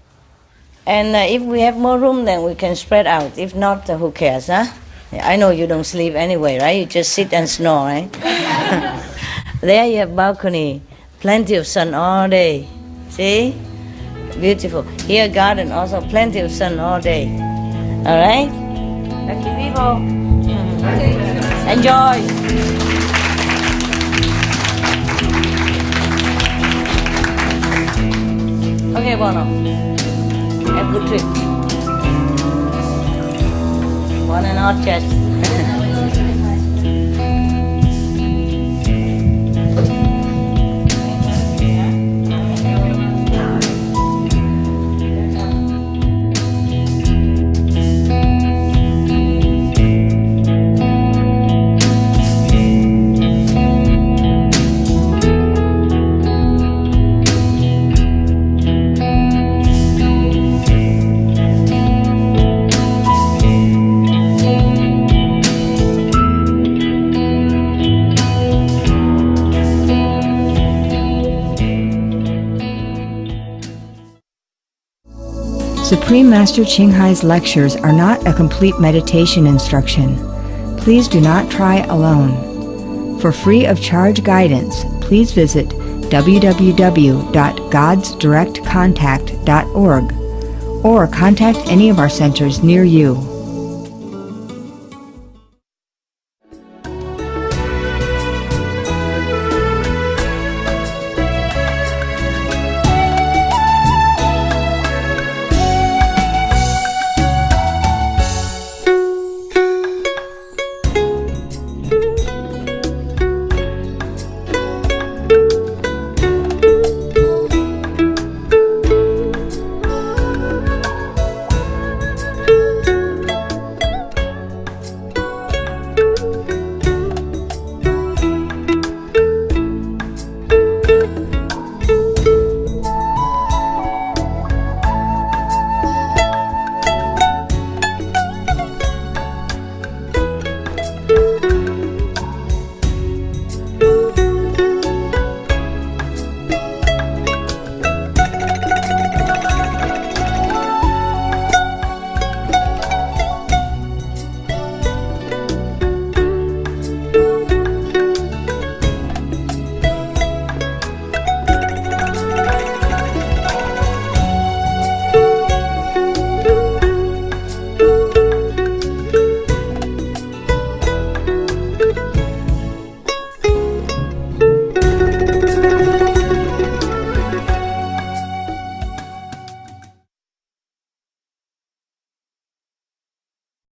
and if we have more room, then we can spread out. If not, who cares, huh? Yeah, I know you don't sleep anyway, right? You just sit and snore, right? There you have balcony, plenty of sun all day. See? Beautiful. Here garden also, plenty of sun all day. All right? Lucky people. Enjoy. Okay, Bono. Have a good trip. One and all chest. Supreme Master Ching Hai's lectures are not a complete meditation instruction. Please do not try alone. For free of charge guidance, please visit www.godsdirectcontact.org or contact any of our centers near you.